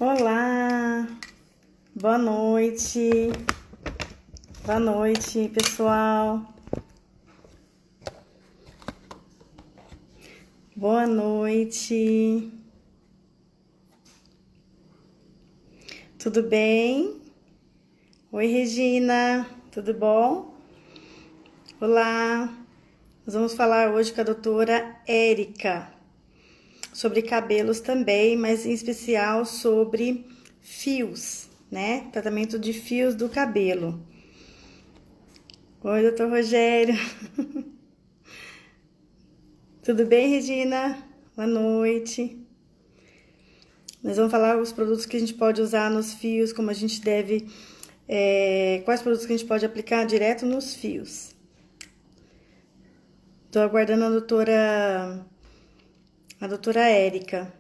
Olá, boa noite, pessoal. Boa noite, tudo bem? Oi, Regina, tudo bom? Olá, nós vamos falar hoje com a doutora Érica sobre cabelos também, mas em especial sobre fios, né? Tratamento de fios do cabelo. Oi, doutor Rogério. Tudo bem, Regina? Boa noite. Nós vamos falar os produtos que a gente pode usar nos fios, como a gente deve... quais produtos que a gente pode aplicar direto nos fios. Estou aguardando a doutora Érica.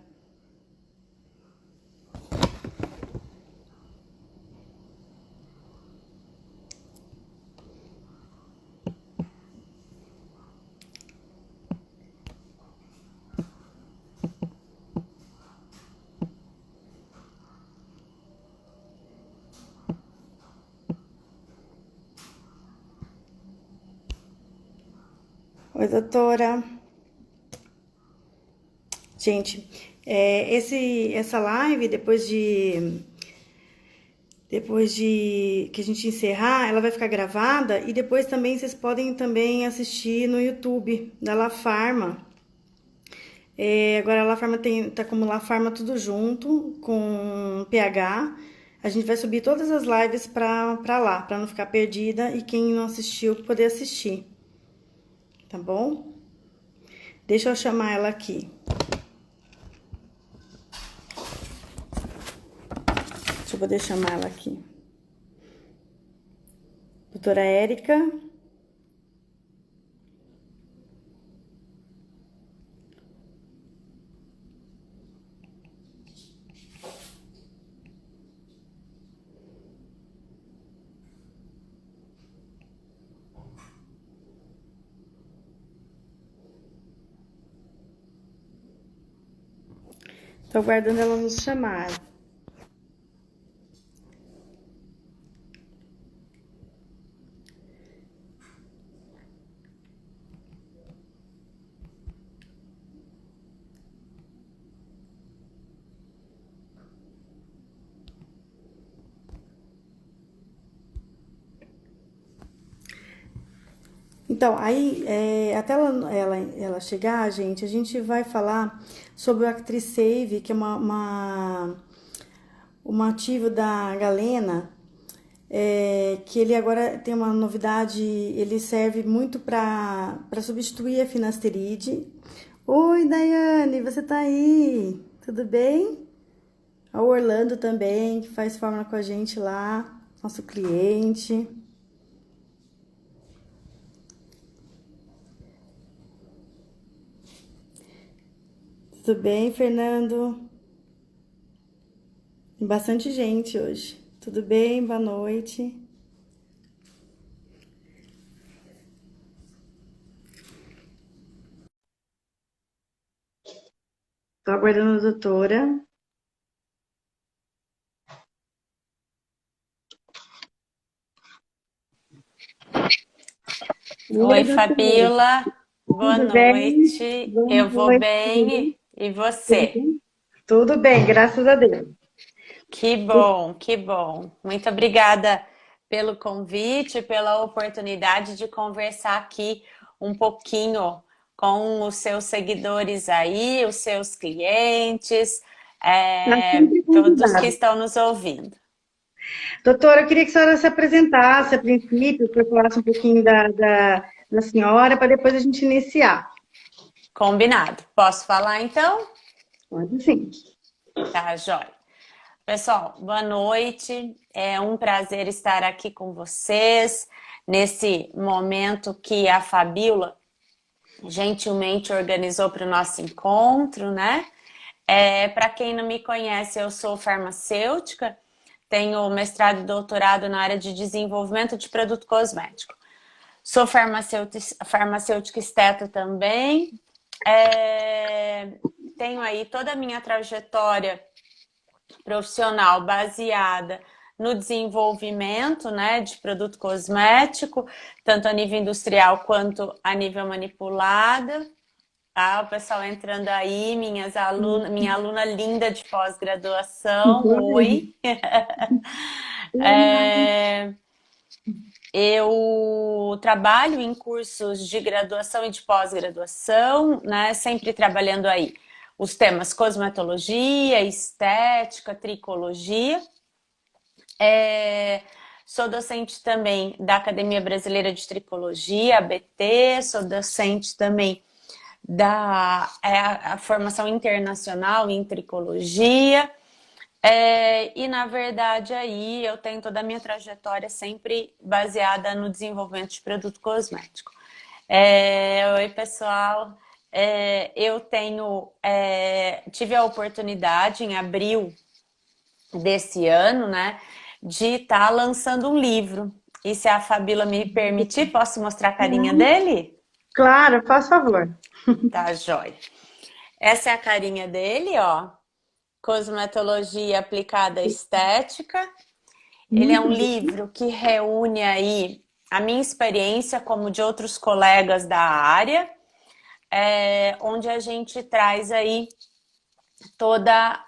Oi, doutora. Gente, essa live, depois de que a gente encerrar, ela vai ficar gravada e depois também vocês podem também assistir no YouTube da La Farma. Agora a La Farma tá como La Farma tudo junto, com PH. A gente vai subir todas as lives pra lá, pra não ficar perdida e quem não assistiu poder assistir. Tá bom? Deixa eu chamar ela aqui. Deixa eu poder chamar ela aqui. Doutora Érica. Tô aguardando ela nos chamar. Então, aí, até ela chegar, gente, a gente vai falar sobre o Actress Save, que é um ativo da Galena, que ele agora tem uma novidade, ele serve muito para substituir a finasteride. Oi, Daiane, você tá aí? Tudo bem? O Orlando também, que faz fórmula com a gente lá, nosso cliente. Tudo bem, Fernando? Tem bastante gente hoje. Tudo bem? Boa noite. Tô aguardando a doutora. Oi, Oi, doutora. Fabiola. Boa Tudo bem? noite. Boa Eu vou noite. bem. E Tudo você? bem? Tudo bem, graças a Deus. Que bom, que bom. Muito obrigada pelo convite, pela oportunidade de conversar aqui um pouquinho com os seus seguidores aí, os seus clientes, Está sempre todos que convidado. estão nos ouvindo. Doutora, eu queria que a senhora se apresentasse a princípio, para falasse um pouquinho da senhora, para depois a gente iniciar. Combinado. Posso falar então? Pode sim. Tá, joia. Pessoal, boa noite. É um prazer estar aqui com vocês nesse momento que a Fabiola gentilmente organizou para o nosso encontro, né? Para quem não me conhece, eu sou farmacêutica, tenho mestrado e doutorado na área de desenvolvimento de produto cosmético. Sou farmacêutica esteta também. Tenho aí toda a minha trajetória profissional baseada no desenvolvimento, né, de produto cosmético, tanto a nível industrial quanto a nível manipulada. Ah, o pessoal entrando aí, minha aluna linda de pós-graduação, oi. É, eu trabalho em cursos de graduação e de pós-graduação, né? Sempre trabalhando aí os temas cosmetologia, estética, tricologia. Sou docente também da Academia Brasileira de Tricologia, ABT, sou docente também da a formação internacional em tricologia. E na verdade aí eu tenho toda a minha trajetória sempre baseada no desenvolvimento de produto cosmético. Oi pessoal, eu tive a oportunidade em abril desse ano, né, de estar lançando um livro. E se a Fabíola me permitir, posso mostrar a carinha dele? Claro, faz favor. Tá, joia. Essa é a carinha dele, ó. Cosmetologia aplicada à estética. Ele é um Muito bom. livro que reúne aí a minha experiência como de outros colegas da área, onde a gente traz aí toda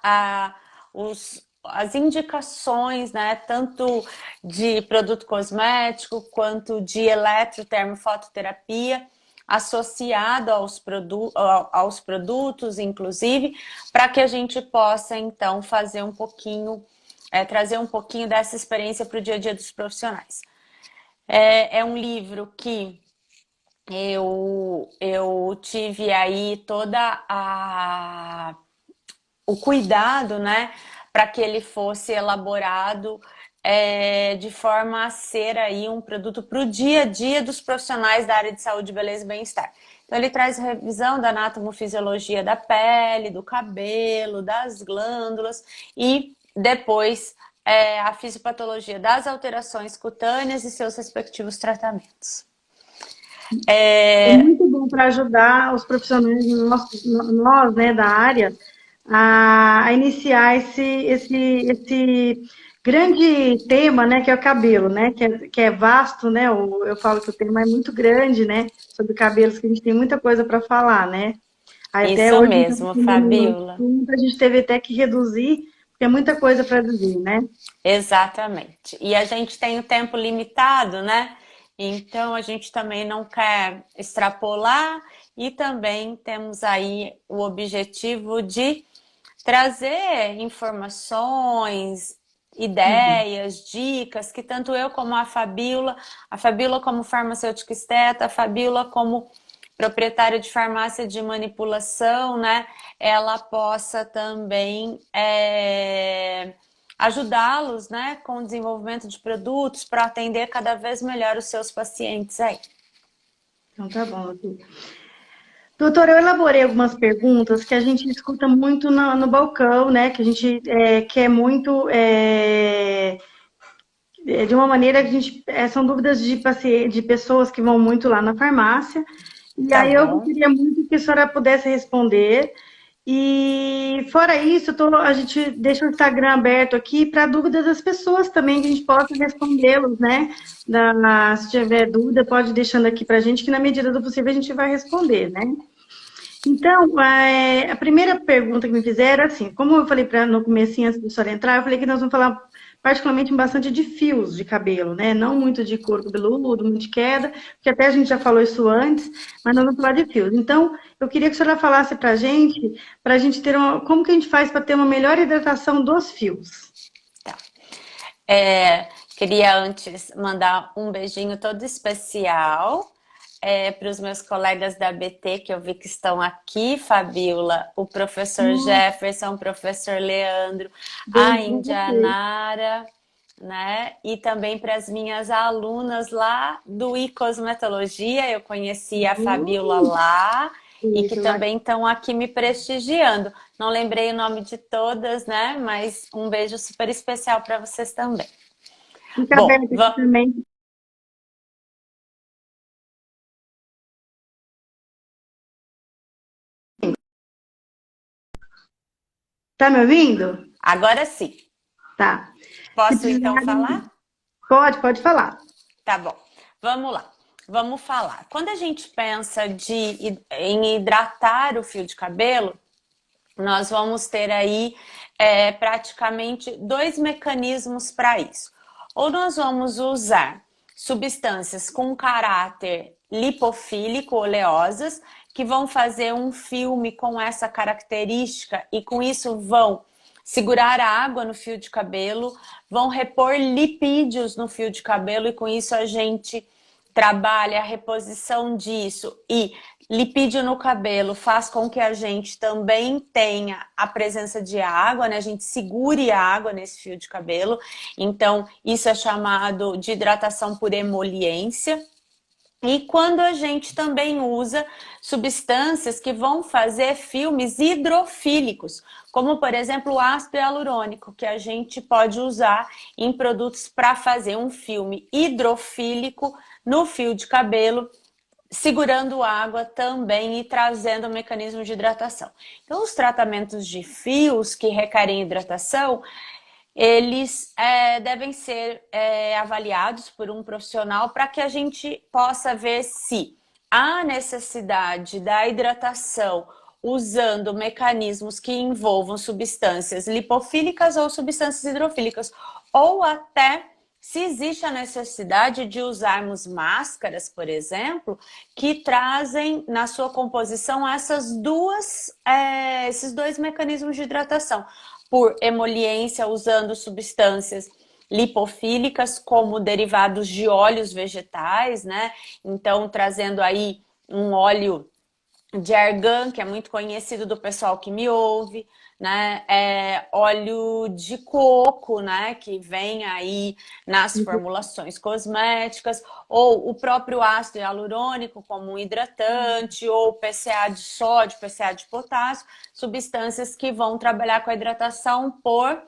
as indicações, né, tanto de produto cosmético quanto de eletrotermofototerapia associado aos produtos, inclusive, para que a gente possa então fazer um pouquinho, trazer um pouquinho dessa experiência para o dia a dia dos profissionais. É um livro que eu tive aí o cuidado, né, para que ele fosse elaborado de forma a ser aí um produto para o dia a dia dos profissionais da área de saúde, beleza e bem-estar. Então ele traz revisão da anatomofisiologia da pele, do cabelo, das glândulas e depois a fisiopatologia das alterações cutâneas e seus respectivos tratamentos. É muito bom para ajudar os profissionais, nós, né, da área, a iniciar esse grande tema, né, que é o cabelo, né, que é vasto, né, eu falo que o tema é muito grande, né, sobre cabelos, que a gente tem muita coisa para falar, né. Até Isso hoje, a gente estava mesmo, respondendo no Fabíola. assunto, a gente teve até que reduzir, porque é muita coisa para dizer, né. Exatamente. E a gente tem o tempo limitado, né? Então a gente também não quer extrapolar e também temos aí o objetivo de trazer informações, ideias, dicas que tanto eu como a Fabíola como farmacêutica esteta, a Fabíola como proprietária de farmácia de manipulação, né? Ela possa também ajudá-los, né, com o desenvolvimento de produtos para atender cada vez melhor os seus pacientes aí. Então tá bom, doutora, eu elaborei algumas perguntas que a gente escuta muito no balcão, né? Que a gente quer muito de uma maneira que a gente são dúvidas de paciente, de pessoas que vão muito lá na farmácia. E Tá aí eu bom? queria muito que a senhora pudesse responder. E fora isso, a gente deixa o Instagram aberto aqui para dúvidas das pessoas também, que a gente possa respondê-los, né? Se tiver dúvida, pode ir deixando aqui para a gente, que na medida do possível a gente vai responder, né? Então, a primeira pergunta que me fizeram, assim, como eu falei no comecinho, antes da senhora entrar, eu falei que nós vamos falar particularmente bastante de fios de cabelo, né? Não muito de couro cabeludo, muito de queda, porque até a gente já falou isso antes, mas nós vamos falar de fios. Então, eu queria que a senhora falasse para a gente ter como que a gente faz para ter uma melhor hidratação dos fios. Tá. Queria antes mandar um beijinho todo especial para os meus colegas da BT, que eu vi que estão aqui, Fabíola, o professor Jefferson, o professor Leandro, a Beijo para você. Indianara, né? E também para as minhas alunas lá do iCosmetologia, eu conheci a Fabíola lá e que Isso, também estão aqui me prestigiando. Não lembrei o nome de todas, né? Mas um beijo super especial para vocês também. fica Bom, aberto aqui também. Tá me ouvindo? Agora sim. Tá. Se Posso então precisar, falar? pode falar. Tá bom. Vamos lá. Vamos falar. Quando a gente pensa em hidratar o fio de cabelo, nós vamos ter aí praticamente dois mecanismos para isso. Ou nós vamos usar substâncias com caráter lipofílico, oleosas, que vão fazer um filme com essa característica e com isso vão segurar a água no fio de cabelo, vão repor lipídios no fio de cabelo e com isso a gente trabalha a reposição disso e lipídio no cabelo faz com que a gente também tenha a presença de água, né? A gente segure a água nesse fio de cabelo. Então, isso é chamado de hidratação por emoliência. E quando a gente também usa substâncias que vão fazer filmes hidrofílicos, como por exemplo o ácido hialurônico, que a gente pode usar em produtos para fazer um filme hidrofílico no fio de cabelo, segurando água também e trazendo um mecanismo de hidratação. Então, os tratamentos de fios que requerem hidratação, eles devem ser avaliados por um profissional para que a gente possa ver se há necessidade da hidratação usando mecanismos que envolvam substâncias lipofílicas ou substâncias hidrofílicas, ou até se existe a necessidade de usarmos máscaras, por exemplo, que trazem na sua composição esses dois mecanismos de hidratação, por emoliência, usando substâncias lipofílicas como derivados de óleos vegetais, né? Então, trazendo aí um óleo de argan, que é muito conhecido do pessoal que me ouve, né? Óleo de coco, né? Que vem aí nas formulações cosméticas, ou o próprio ácido hialurônico como um hidratante, ou PCA de sódio, PCA de potássio, substâncias que vão trabalhar com a hidratação por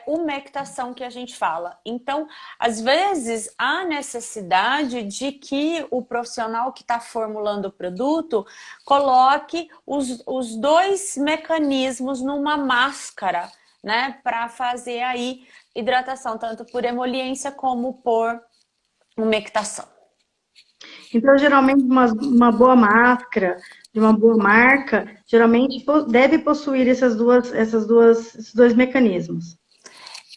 umectação que a gente fala. Então, às vezes, há necessidade de que o profissional que está formulando o produto coloque os dois mecanismos numa máscara, né? Para fazer aí hidratação, tanto por emoliência como por umectação. Então, geralmente, uma boa máscara de uma boa marca, geralmente deve possuir esses dois mecanismos.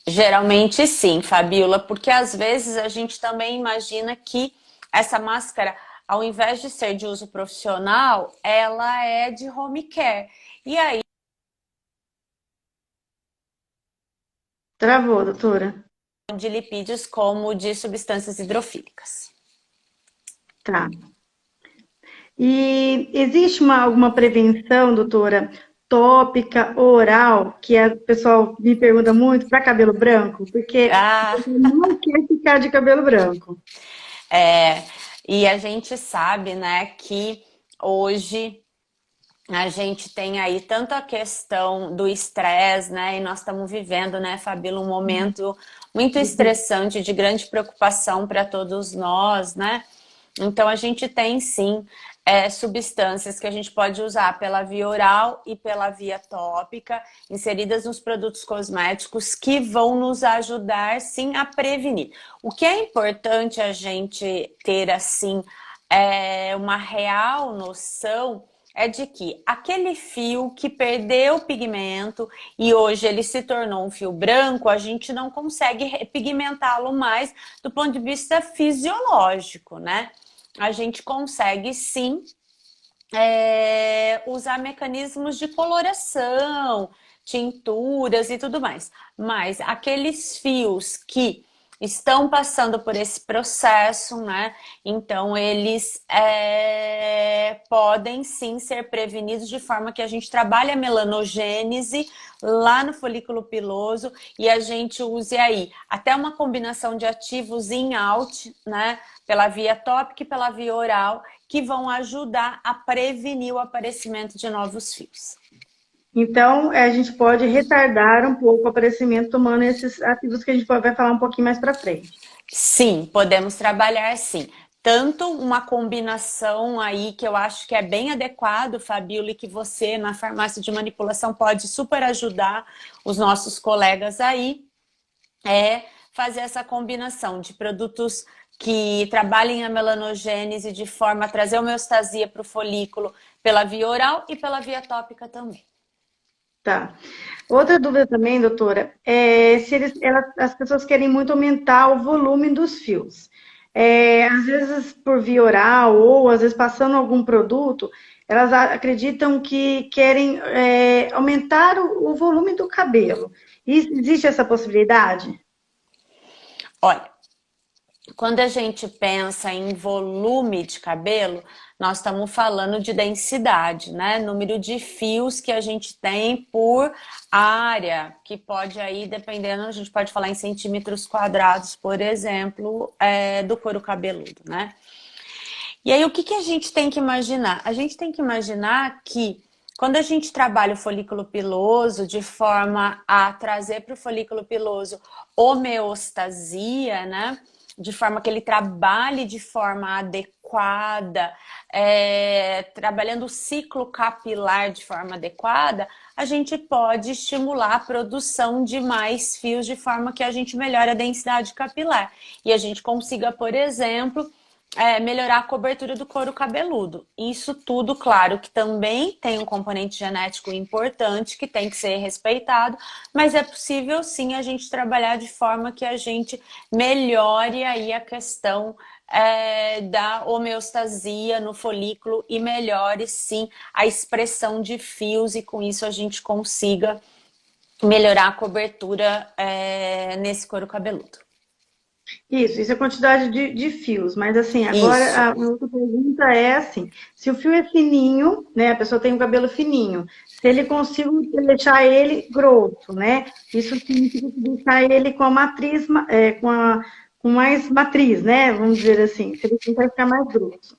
Geralmente sim, Fabiola, porque às vezes a gente também imagina que essa máscara, ao invés de ser de uso profissional, ela é de home care. E aí, Travou, doutora? de lipídios como de substâncias hidrofílicas. Tá. E existe alguma prevenção, doutora, tópica, oral, que o pessoal me pergunta muito para cabelo branco? Porque Ah, eu não quer ficar de cabelo branco. é, e a gente sabe, né, que hoje a gente tem aí tanto a questão do estresse, né? E nós estamos vivendo, né, Fabíola, um momento muito estressante, de grande preocupação para todos nós, né? Então, a gente tem, sim, substâncias que a gente pode usar pela via oral e pela via tópica, inseridas nos produtos cosméticos, que vão nos ajudar, sim, a prevenir. O que é importante a gente ter, assim, uma real noção é de que aquele fio que perdeu pigmento e hoje ele se tornou um fio branco, a gente não consegue repigmentá-lo mais do ponto de vista fisiológico, né? A gente consegue sim usar mecanismos de coloração, tinturas e tudo mais. Mas aqueles fios que estão passando por esse processo, né? Então eles podem sim ser prevenidos de forma que a gente trabalhe a melanogênese lá no folículo piloso e a gente use aí até uma combinação de ativos in-out, né? Pela via tópica e pela via oral, que vão ajudar a prevenir o aparecimento de novos fios. Então, a gente pode retardar um pouco o aparecimento tomando esses ativos que a gente vai falar um pouquinho mais para frente. Sim, podemos trabalhar sim. tanto uma combinação aí que eu acho que é bem adequado, Fabíola, e que você na farmácia de manipulação pode super ajudar os nossos colegas aí, é fazer essa combinação de produtos que trabalhem a melanogênese de forma a trazer homeostasia para o folículo pela via oral e pela via tópica também. Tá. Outra dúvida também, doutora, é se as pessoas querem muito aumentar o volume dos fios. Às vezes por via oral ou às vezes passando algum produto, elas acreditam que querem aumentar o volume do cabelo. Existe essa possibilidade? Olha, quando a gente pensa em volume de cabelo, nós estamos falando de densidade, né? Número de fios que a gente tem por área, que pode aí, dependendo, a gente pode falar em centímetros quadrados, por exemplo, do couro cabeludo, né? E aí, o que a gente tem que imaginar? A gente tem que imaginar que quando a gente trabalha o folículo piloso de forma a trazer para o folículo piloso homeostasia, né? De forma que ele trabalhe de forma adequada, trabalhando o ciclo capilar de forma adequada, a gente pode estimular a produção de mais fios de forma que a gente melhore a densidade capilar. E a gente consiga, por exemplo, melhorar a cobertura do couro cabeludo. Isso tudo, claro, que também tem um componente genético importante que tem que ser respeitado, mas é possível sim a gente trabalhar de forma que a gente melhore aí a questão da homeostasia no folículo e melhore sim a expressão de fios e com isso a gente consiga melhorar a cobertura nesse couro cabeludo. Isso é a quantidade de fios, mas assim, Isso. agora a outra pergunta é assim, se o fio é fininho, né, a pessoa tem um cabelo fininho, se ele consigo deixar ele grosso, né, isso significa deixar ele com a matriz, com mais matriz, né, vamos dizer assim, se ele tentar ficar mais grosso.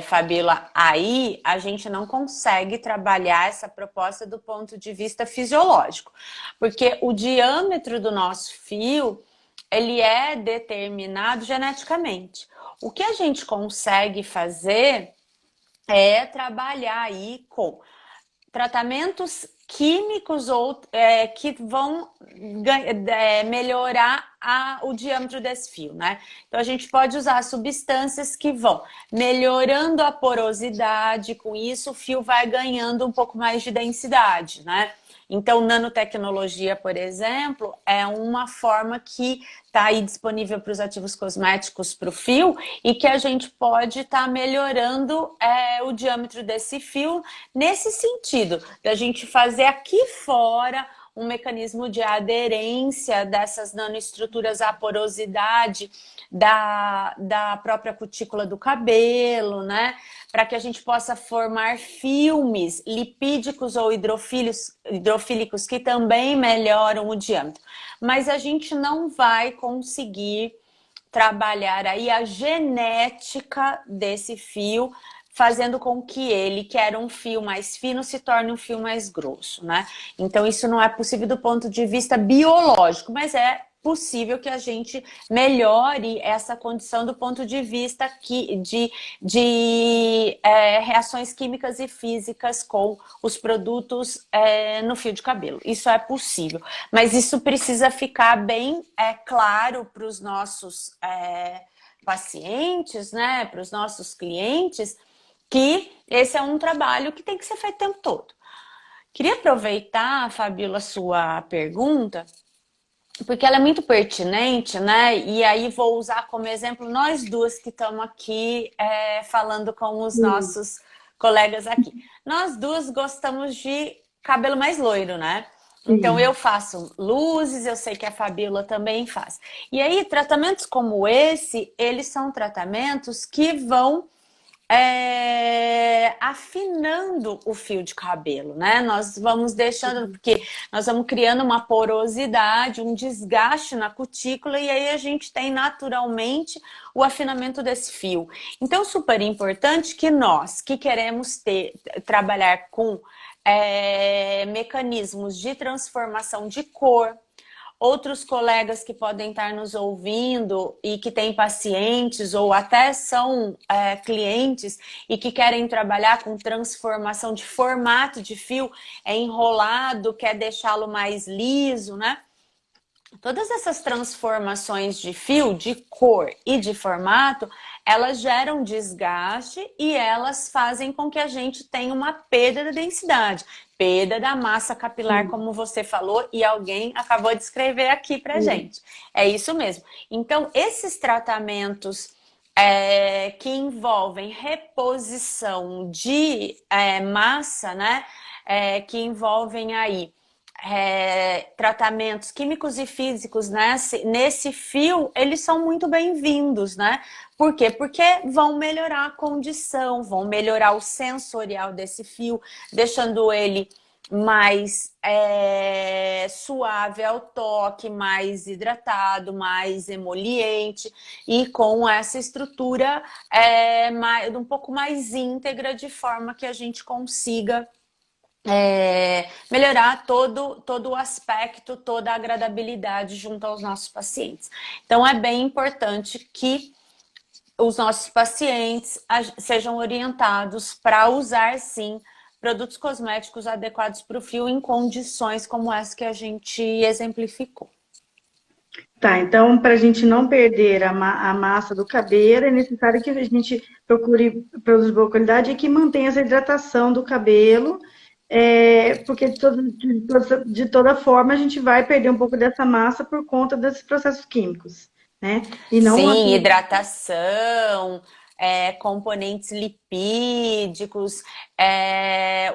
Fabíola, aí a gente não consegue trabalhar essa proposta do ponto de vista fisiológico, porque o diâmetro do nosso fio, ele é determinado geneticamente. O que a gente consegue fazer é trabalhar aí com tratamentos químicos ou que vão melhorar o diâmetro desse fio, né? Então a gente pode usar substâncias que vão melhorando a porosidade, com isso o fio vai ganhando um pouco mais de densidade, né? Então, nanotecnologia, por exemplo, é uma forma que está aí disponível para os ativos cosméticos para o fio e que a gente pode estar melhorando o diâmetro desse fio nesse sentido, da gente fazer aqui fora um mecanismo de aderência dessas nanoestruturas à porosidade da própria cutícula do cabelo, né? Para que a gente possa formar filmes lipídicos ou hidrofílicos que também melhoram o diâmetro. Mas a gente não vai conseguir trabalhar aí a genética desse fio, fazendo com que ele, que era um fio mais fino, se torne um fio mais grosso, né? Então isso não é possível do ponto de vista biológico, mas é possível que a gente melhore essa condição do ponto de vista de reações químicas e físicas com os produtos no fio de cabelo. Isso é possível, mas isso precisa ficar bem claro para os nossos pacientes, né, para os nossos clientes, que esse é um trabalho que tem que ser feito o tempo todo. Queria aproveitar, Fabíola, a sua pergunta, porque ela é muito pertinente, né? E aí vou usar como exemplo nós duas que estamos aqui falando com os nossos colegas aqui. Nós duas gostamos de cabelo mais loiro, né? Então eu faço luzes, eu sei que a Fabíola também faz. E aí tratamentos como esse, eles são tratamentos que vão afinando o fio de cabelo, né? Nós vamos deixando, porque nós vamos criando uma porosidade, um desgaste na cutícula e aí a gente tem naturalmente o afinamento desse fio. Então, super importante que nós que queremos trabalhar com mecanismos de transformação de cor, outros colegas que podem estar nos ouvindo e que têm pacientes ou até são clientes e que querem trabalhar com transformação de formato de fio, é enrolado, quer deixá-lo mais liso, né? Todas essas transformações de fio, de cor e de formato, elas geram desgaste e elas fazem com que a gente tenha uma perda da densidade, perda da massa capilar, como você falou, e alguém acabou de escrever aqui pra gente. É isso mesmo. Então, esses tratamentos que envolvem reposição de massa, né? Que envolvem aí tratamentos químicos e físicos nesse fio, eles são muito bem-vindos, né? Por quê? Porque vão melhorar a condição, vão melhorar o sensorial desse fio, deixando ele mais suave ao toque, mais hidratado, mais emoliente e com essa estrutura um pouco mais íntegra, de forma que a gente consiga melhorar todo o aspecto, toda a agradabilidade junto aos nossos pacientes. Então, é bem importante que os nossos pacientes sejam orientados para usar, sim, produtos cosméticos adequados para o fio em condições como essa que a gente exemplificou. Tá, então, para a gente não perder a massa do cabelo, é necessário que a gente procure produtos de boa qualidade e que mantenha essa hidratação do cabelo, porque de toda forma a gente vai perder um pouco dessa massa por conta desses processos químicos, né? E não Sim, hidratação, componentes lipídicos,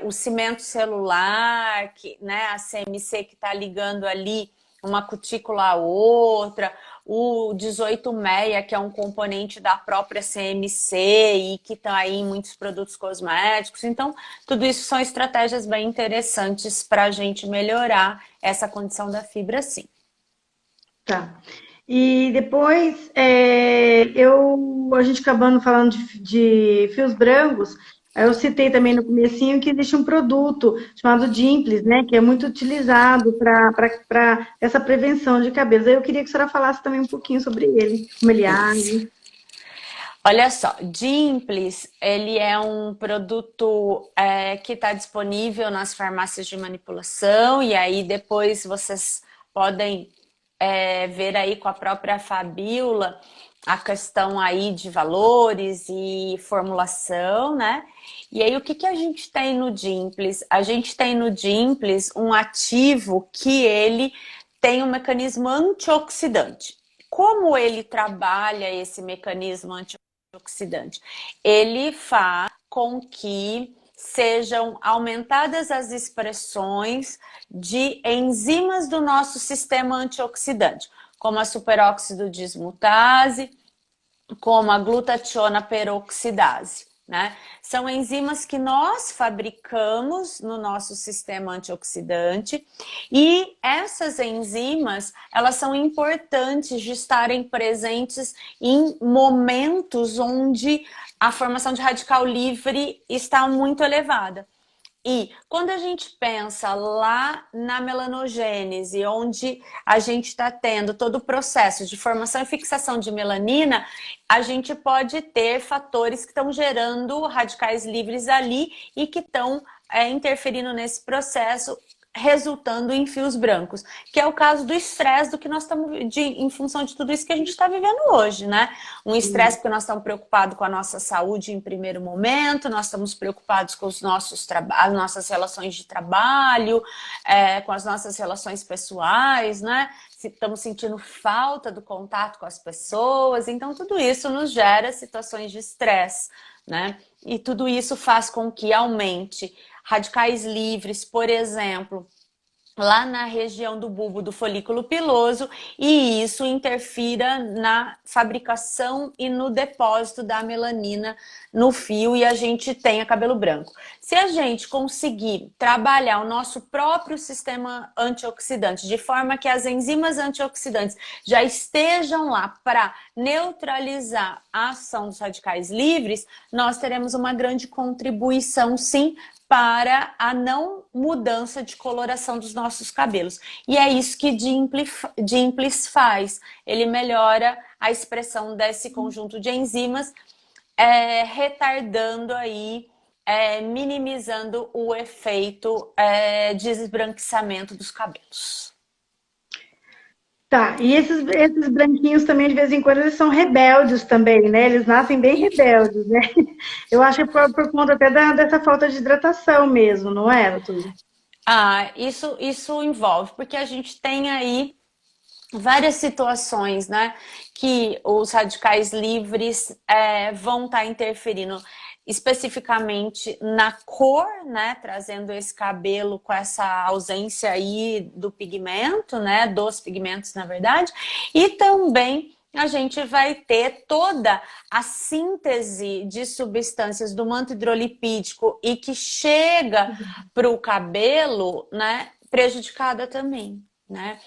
o cimento celular, né, a CMC que está ligando ali uma cutícula a outra, o 18-meia, que é um componente da própria CMC e que está aí em muitos produtos cosméticos. Então, tudo isso são estratégias bem interessantes para a gente melhorar essa condição da fibra, sim. Tá. E depois, a gente acabando falando de fios brancos, eu citei também no comecinho que existe um produto chamado Dimples, né, que é muito utilizado para essa prevenção de cabelos. Aí eu queria que a senhora falasse também um pouquinho sobre ele, como ele age. Olha só, Dimples, ele é um produto que está disponível nas farmácias de manipulação, e aí depois vocês podem ver aí com a própria Fabíola a questão aí de valores e formulação, né? E aí o que a gente tem no Dimples? A gente tem no Dimples um ativo que ele tem um mecanismo antioxidante. Como ele trabalha esse mecanismo antioxidante? Ele faz com que sejam aumentadas as expressões de enzimas do nosso sistema antioxidante, como a superóxido dismutase, como a glutationa peroxidase, né? São enzimas que nós fabricamos no nosso sistema antioxidante, e essas enzimas, elas são importantes de estarem presentes em momentos onde a formação de radical livre está muito elevada. E quando a gente pensa lá na melanogênese, onde a gente está tendo todo o processo de formação e fixação de melanina, a gente pode ter fatores que estão gerando radicais livres ali e que estão interferindo nesse processo, resultando em fios brancos, que é o caso do estresse do que nós estamos em função de tudo isso que a gente está vivendo hoje, né? Um estresse porque nós estamos preocupados com a nossa saúde em primeiro momento, nós estamos preocupados com as nossas relações de trabalho, com as nossas relações pessoais, né? Estamos sentindo falta do contato com as pessoas, então tudo isso nos gera situações de estresse, né? E tudo isso faz com que aumente radicais livres, por exemplo, lá na região do bulbo do folículo piloso, e isso interfira na fabricação e no depósito da melanina no fio, e a gente tenha cabelo branco. Se a gente conseguir trabalhar o nosso próprio sistema antioxidante, de forma que as enzimas antioxidantes já estejam lá para neutralizar a ação dos radicais livres, nós teremos uma grande contribuição, sim, para a não mudança de coloração dos nossos cabelos. E é isso que Dimples faz. Ele melhora a expressão desse conjunto de enzimas, retardando aí, minimizando o efeito de esbranquiçamento dos cabelos. Tá, e esses branquinhos também, de vez em quando, eles são rebeldes também, né? Eles nascem bem rebeldes, né? Eu acho que por conta até dessa falta de hidratação mesmo, não é, doutora? Isso envolve, porque a gente tem aí várias situações, né, que os radicais livres vão estar interferindo especificamente na cor, né, trazendo esse cabelo com essa ausência aí do pigmento, né, dos pigmentos, na verdade, e também a gente vai ter toda a síntese de substâncias do manto hidrolipídico e que chega para o cabelo, né, prejudicada também, né?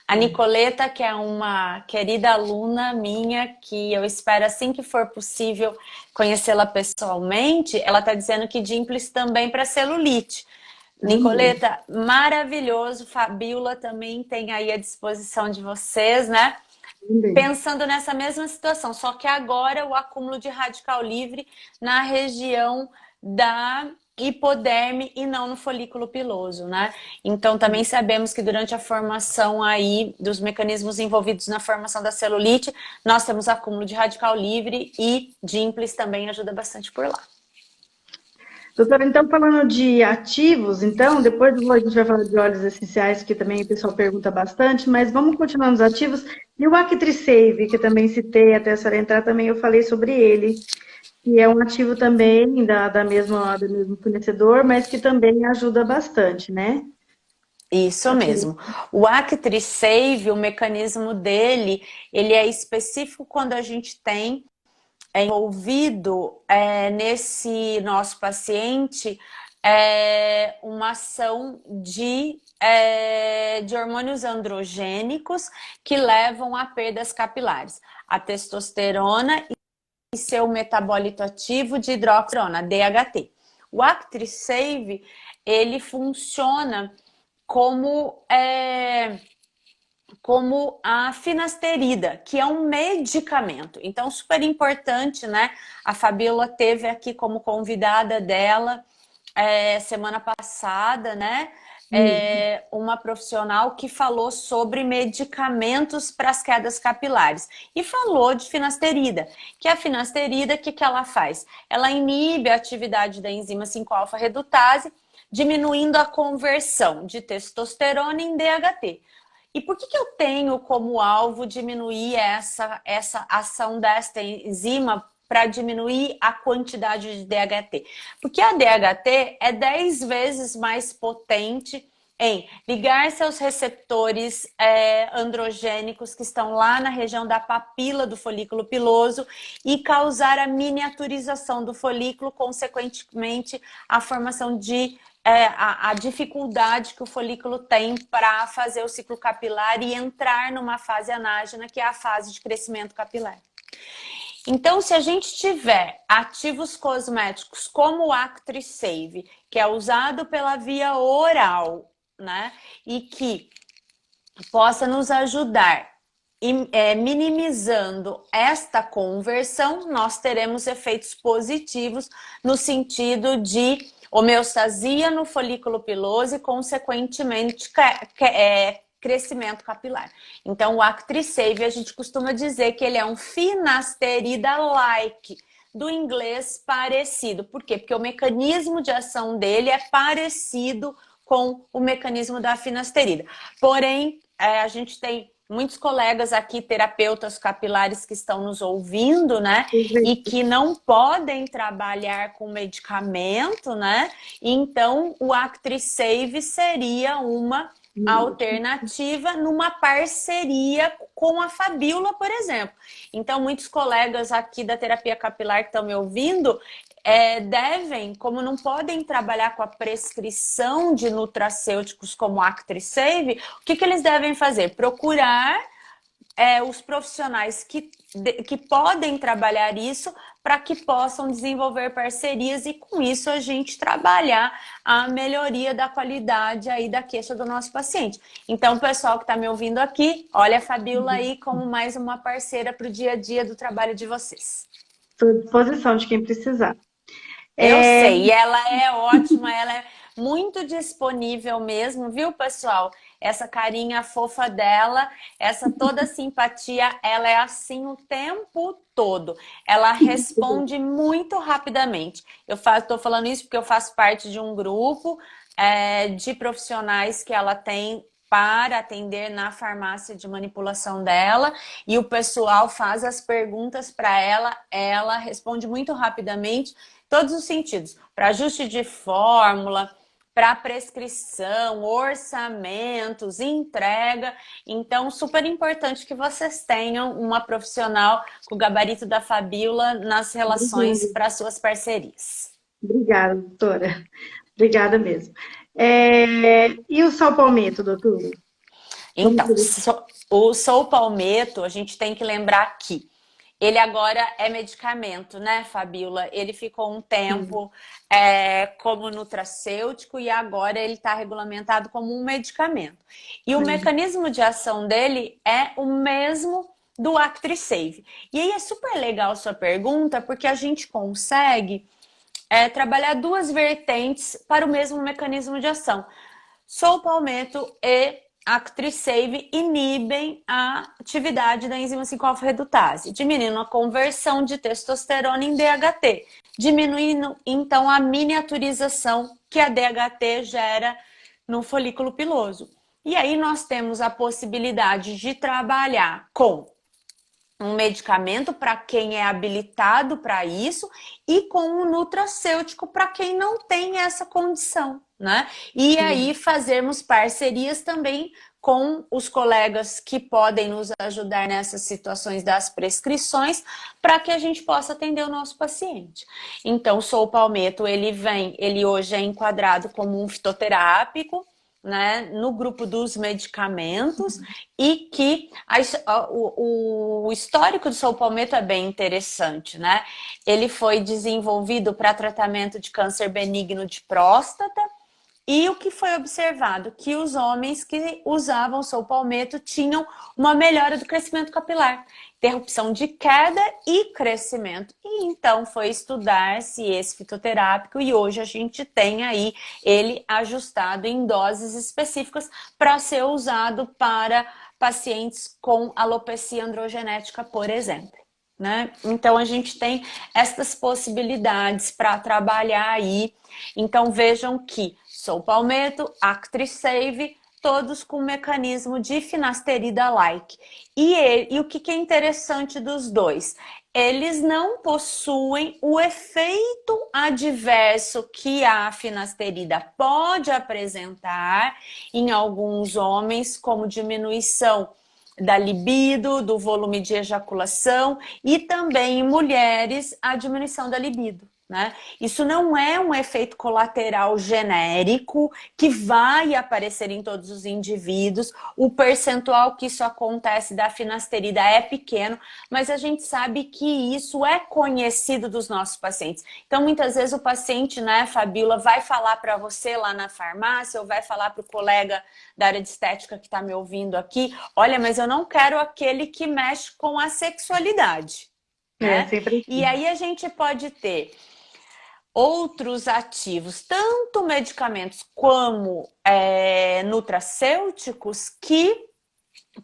A Nicoleta, que é uma querida aluna minha, que eu espero assim que for possível conhecê-la pessoalmente, ela está dizendo que Dimples também para celulite. Nicoleta, maravilhoso. Fabiola também tem aí à disposição de vocês, né? Pensando nessa mesma situação, só que agora o acúmulo de radical livre na região da hipoderme e não no folículo piloso, né? Então também sabemos que durante a formação aí dos mecanismos envolvidos na formação da celulite, nós temos acúmulo de radical livre e Dimples também ajuda bastante por lá. Doutora, então falando de ativos, então, depois a gente vai falar de óleos essenciais, que também o pessoal pergunta bastante, mas vamos continuar nos ativos. E o ActriSave, que também citei até a senhora entrar, também eu falei sobre ele, que é um ativo também do mesmo fornecedor, mas que também ajuda bastante, né? Isso mesmo. O ActriSave, o mecanismo dele, ele é específico quando a gente tem envolvido nesse nosso paciente uma ação de hormônios androgênicos que levam a perdas capilares. A testosterona e seu metabólito ativo de hidroxirona, DHT. O ActriSave, ele funciona como a finasterida, que é um medicamento. Então, super importante, né? A Fabiola teve aqui como convidada dela semana passada, né? Uma profissional que falou sobre medicamentos para as quedas capilares. E falou de finasterida, que a finasterida, o que ela faz? Ela inibe a atividade da enzima 5-alfa-redutase, diminuindo a conversão de testosterona em DHT. E por que eu tenho como alvo diminuir essa ação desta enzima para diminuir a quantidade de DHT? Porque a DHT é 10 vezes mais potente em ligar-se aos receptores androgênicos que estão lá na região da papila do folículo piloso e causar a miniaturização do folículo, consequentemente a formação de a dificuldade que o folículo tem para fazer o ciclo capilar e entrar numa fase anágena, que é a fase de crescimento capilar. Então, se a gente tiver ativos cosméticos como o ActriSave, que é usado pela via oral, né, e que possa nos ajudar minimizando esta conversão, nós teremos efeitos positivos no sentido de homeostasia no folículo piloso e, consequentemente, crescimento capilar. Então, o ActriSave, a gente costuma dizer que ele é um finasterida-like, do inglês parecido. Por quê? Porque o mecanismo de ação dele é parecido com o mecanismo da finasterida. Porém, a gente tem muitos colegas aqui, terapeutas capilares, que estão nos ouvindo, né? E que não podem trabalhar com medicamento, né? Então, o ActriSave seria uma alternativa numa parceria com a Fabiola, por exemplo. Então, muitos colegas aqui da terapia capilar que estão me ouvindo devem, como não podem trabalhar com a prescrição de nutracêuticos como o ActriSave, o que eles devem fazer? Procurar os profissionais que podem trabalhar isso para que possam desenvolver parcerias e com isso a gente trabalhar a melhoria da qualidade aí da queixa do nosso paciente. Então, pessoal que está me ouvindo aqui, olha a Fabíola aí como mais uma parceira para o dia a dia do trabalho de vocês. Estou à disposição de quem precisar. Eu sei, e ela é ótima, ela é muito disponível mesmo, viu, pessoal? Essa carinha fofa dela, essa toda simpatia, ela é assim o tempo todo. Ela responde muito rapidamente. Eu estou falando isso porque eu faço parte de um grupo de profissionais que ela tem para atender na farmácia de manipulação dela e o pessoal faz as perguntas para ela, ela responde muito rapidamente, todos os sentidos, para ajuste de fórmula, para prescrição, orçamentos, entrega. Então, super importante que vocês tenham uma profissional com o gabarito da Fabíola nas relações para suas parcerias. Obrigada, doutora. Obrigada mesmo. E o Sal Palmetto, doutora? Então, o Sou Palmetto, a gente tem que lembrar que ele agora é medicamento, né, Fabíola? Ele ficou um tempo como nutracêutico e agora ele está regulamentado como um medicamento. E o mecanismo de ação dele é o mesmo do ActriSave. E aí é super legal a sua pergunta, porque a gente consegue trabalhar duas vertentes para o mesmo mecanismo de ação. Sou Palmetto e ActriSave inibem a atividade da enzima 5-alfa-redutase, diminuindo a conversão de testosterona em DHT, diminuindo então a miniaturização que a DHT gera no folículo piloso. E aí nós temos a possibilidade de trabalhar com um medicamento para quem é habilitado para isso e com um nutracêutico para quem não tem essa condição, né? E aí fazermos parcerias também com os colegas que podem nos ajudar nessas situações das prescrições para que a gente possa atender o nosso paciente. Então, o Sou Palmetto, ele hoje é enquadrado como um fitoterápico, né, no grupo dos medicamentos e que o histórico do Sou Palmetto é bem interessante, né? Ele foi desenvolvido para tratamento de câncer benigno de próstata e o que foi observado? Que os homens que usavam Sou Palmetto tinham uma melhora do crescimento capilar, interrupção de queda e crescimento. E então foi estudar-se esse fitoterápico e hoje a gente tem aí ele ajustado em doses específicas para ser usado para pacientes com alopecia androgenética, por exemplo. Né? Então a gente tem essas possibilidades para trabalhar aí. Então vejam que Sou Palmetto, ActriSave, todos com mecanismo de finasterida-like. E o que é interessante dos dois? Eles não possuem o efeito adverso que a finasterida pode apresentar em alguns homens, como diminuição da libido, do volume de ejaculação e também em mulheres a diminuição da libido. Né? Isso não é um efeito colateral genérico que vai aparecer em todos os indivíduos. O percentual que isso acontece da finasterida é pequeno, mas a gente sabe que isso é conhecido dos nossos pacientes. Então, muitas vezes o paciente, né, Fabíola, vai falar para você lá na farmácia ou vai falar para o colega da área de estética que está me ouvindo aqui, olha, mas eu não quero aquele que mexe com a sexualidade. Né? Sempre E aí a gente pode ter outros ativos, tanto medicamentos como nutracêuticos, que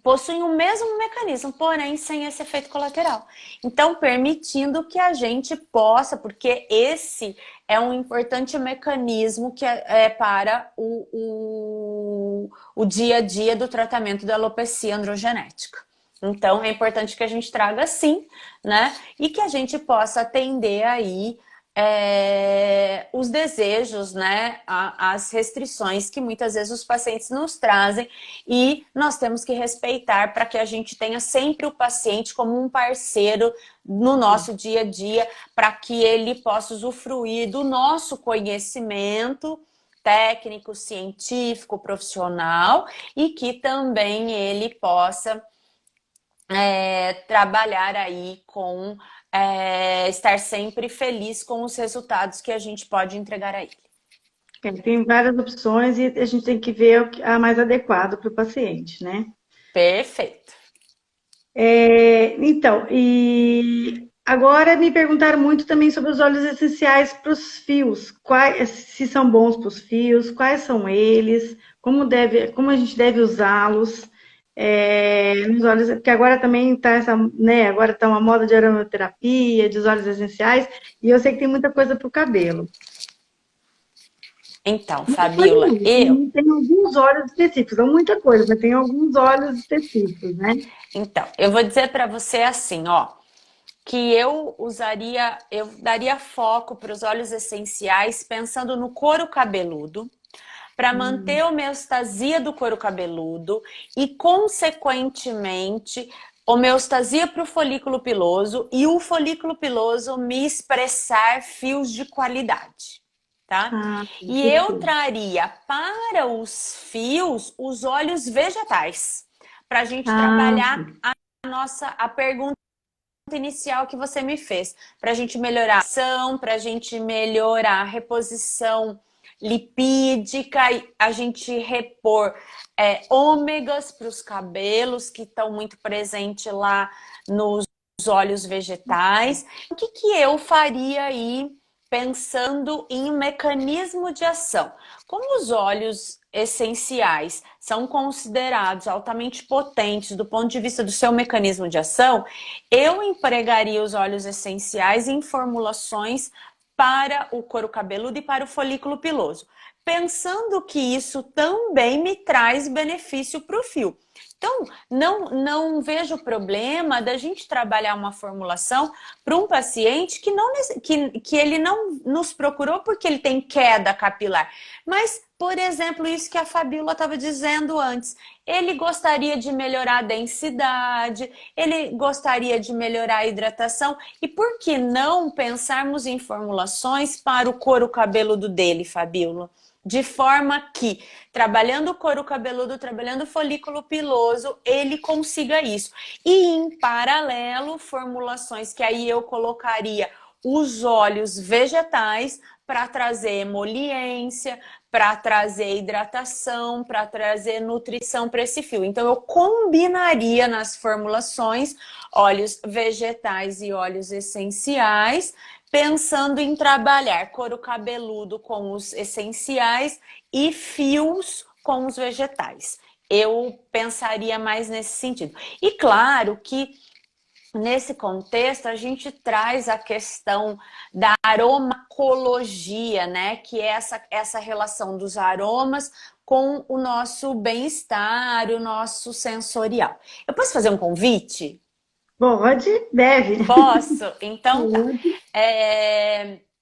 possuem o mesmo mecanismo, porém sem esse efeito colateral. Então, permitindo que a gente possa, porque esse é um importante mecanismo que é para o dia a dia do tratamento da alopecia androgenética. Então, é importante que a gente traga sim, né? E que a gente possa atender aí os desejos, né, as restrições que muitas vezes os pacientes nos trazem e nós temos que respeitar para que a gente tenha sempre o paciente como um parceiro no nosso dia a dia, para que ele possa usufruir do nosso conhecimento técnico, científico, profissional e que também ele possa trabalhar aí com estar sempre feliz com os resultados que a gente pode entregar a ele. Tem várias opções e a gente tem que ver o a mais adequado para o paciente, né? Perfeito. Então, e agora me perguntaram muito também sobre os óleos essenciais para os fios. Quais, se são bons para os fios, quais são eles, como a gente deve usá-los. Nos óleos, porque agora também está essa, né? Agora está uma moda de aromaterapia, de óleos essenciais, e eu sei que tem muita coisa para o cabelo. Então, Muita coisa Fabíola, não, tem alguns óleos específicos, não muita coisa, mas tem alguns óleos específicos, né? eu vou dizer para você assim, ó, que eu daria foco para os óleos essenciais pensando no couro cabeludo, para manter a homeostasia do couro cabeludo e, consequentemente, homeostasia para o folículo piloso e o folículo piloso me expressar fios de qualidade, tá? Ah, E eu perfeito. traria para os fios os óleos vegetais, para a gente Ah, trabalhar a pergunta inicial que você me fez, para a gente melhorar a ação, para a gente melhorar a reposição lipídica, a gente repor ômegas para os cabelos, que estão muito presentes lá nos óleos vegetais. O que, que eu faria aí pensando em um mecanismo de ação? Como os óleos essenciais são considerados altamente potentes do ponto de vista do seu mecanismo de ação, eu empregaria os óleos essenciais em formulações para o couro cabeludo e para o folículo piloso, pensando que isso também me traz benefício para o fio. Então, não vejo problema da gente trabalhar uma formulação para um paciente que ele não nos procurou porque ele tem queda capilar. Mas, por exemplo, isso que a Fabíola estava dizendo antes. Ele gostaria de melhorar a densidade, ele gostaria de melhorar a hidratação. E por que não pensarmos em formulações para o couro cabeludo dele, Fabíola? De forma que, trabalhando o couro cabeludo, trabalhando o folículo piloso, ele consiga isso. E, em paralelo, formulações que aí eu colocaria os óleos vegetais para trazer emoliência, para trazer hidratação, para trazer nutrição para esse fio. Então, eu combinaria nas formulações óleos vegetais e óleos essenciais, pensando em trabalhar couro cabeludo com os essenciais e fios com os vegetais. Eu pensaria mais nesse sentido. E claro que nesse contexto a gente traz a questão da aromacologia, né? Que é essa relação dos aromas com o nosso bem-estar, o nosso sensorial. Eu posso fazer um convite? pode, deve. Posso? Então tá. Pode.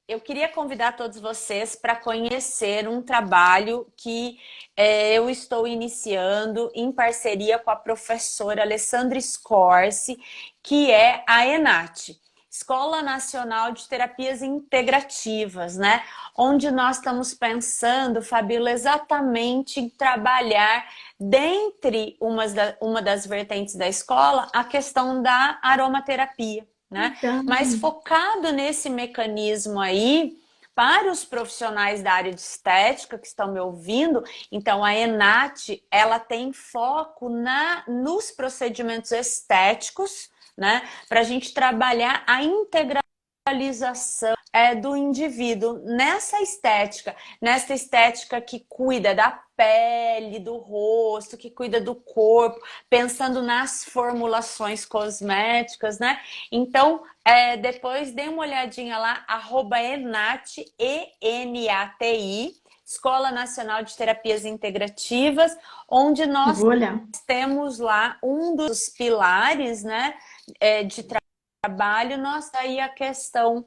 Eu queria convidar todos vocês para conhecer um trabalho que eu estou iniciando em parceria com a professora Alessandra Scorsi, que é a ENAT, Escola Nacional de Terapias Integrativas, né? Onde nós estamos pensando, Fabíola, exatamente em trabalhar dentre uma das vertentes da escola a questão da aromaterapia, né? Então, Mas focado nesse mecanismo aí, para os profissionais da área de estética que estão me ouvindo, então a ENAT, ela tem foco nos procedimentos estéticos, né? Para a gente trabalhar a integralização do indivíduo nessa estética que cuida da pele, do rosto, que cuida do corpo, pensando nas formulações cosméticas, né? Então, depois dê uma olhadinha lá, @enati, ENATI, Escola Nacional de Terapias Integrativas, onde eu nós vou olhar. temos lá um dos pilares, né, de trabalho, nós aí a questão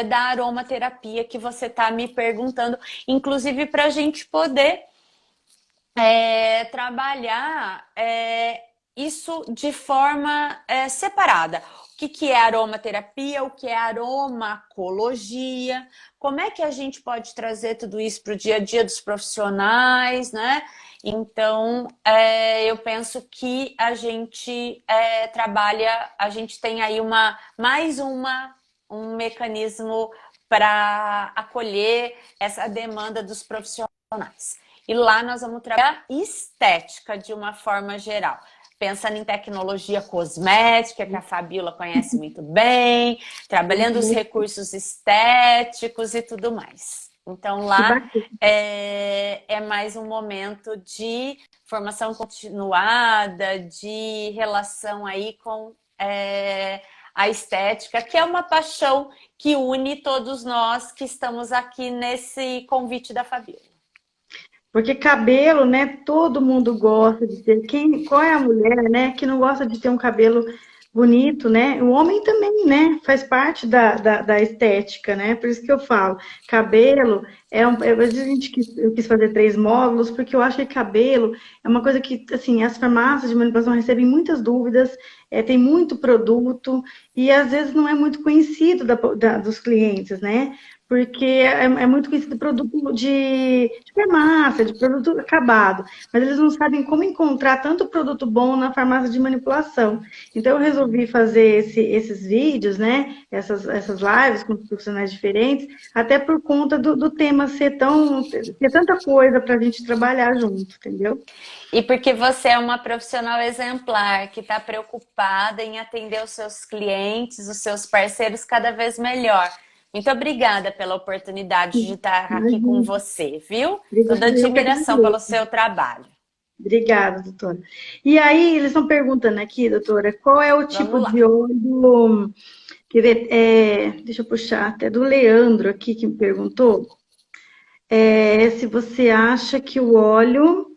da aromaterapia que você está me perguntando, inclusive para a gente poder trabalhar isso de forma separada. O que é aromaterapia, o que é aromacologia, como é que a gente pode trazer tudo isso para o dia a dia dos profissionais, né? Então, eu penso que a gente trabalha, a gente tem aí um mecanismo para acolher essa demanda dos profissionais. E lá nós vamos trabalhar estética de uma forma geral. Pensando em tecnologia cosmética, que a Fabíola conhece muito bem, trabalhando os recursos estéticos e tudo mais. Então Que lá bacana. é mais um momento de formação continuada, de relação aí com a estética, que é uma paixão que une todos nós que estamos aqui nesse convite da Fabíola. Porque cabelo, né? Todo mundo gosta de ter. Qual é a mulher, né? Que não gosta de ter um cabelo bonito, né? O homem também, né? Faz parte da estética, né? Por isso que eu falo, cabelo às vezes eu quis fazer três módulos, porque eu acho que cabelo é uma coisa que, assim, as farmácias de manipulação recebem muitas dúvidas, tem muito produto, e às vezes não é muito conhecido dos clientes, né? Porque é muito conhecido produto de farmácia, de produto acabado, mas eles não sabem como encontrar tanto produto bom na farmácia de manipulação. Então eu resolvi fazer esses vídeos, né? Essas lives com profissionais diferentes, até por conta do tema ter tanta coisa para a gente trabalhar junto, entendeu? E porque você é uma profissional exemplar, que está preocupada em atender os seus clientes, os seus parceiros cada vez melhor. Muito obrigada pela oportunidade de estar aqui com Imagina. você, viu? Toda Eu que admiração pelo agradeço. seu trabalho. Obrigada, doutora. E aí, eles estão perguntando aqui, doutora, qual é o tipo Vamos lá. de óleo. Quer ver? Deixa eu puxar até do Leandro aqui que me perguntou. Se você acha que o óleo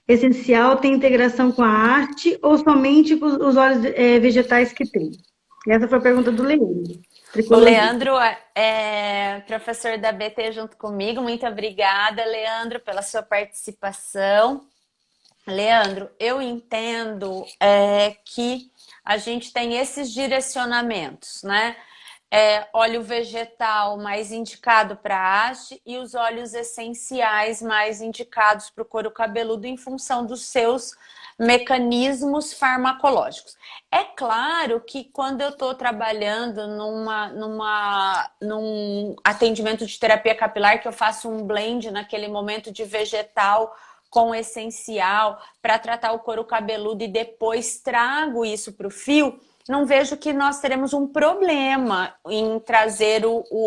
essencial tem integração com a arte ou somente com os óleos vegetais que tem? Essa foi a pergunta do Leandro, O tricologista. Leandro é professor da BT junto comigo. Muito obrigada, Leandro, pela sua participação. Leandro, eu entendo que a gente tem esses direcionamentos, né? Óleo vegetal mais indicado para a haste e os óleos essenciais mais indicados para o couro cabeludo em função dos seus mecanismos farmacológicos. É claro que quando eu estou trabalhando num atendimento de terapia capilar, que eu faço um blend naquele momento de vegetal com essencial para tratar o couro cabeludo e depois trago isso para o fio, não vejo que nós teremos um problema em trazer o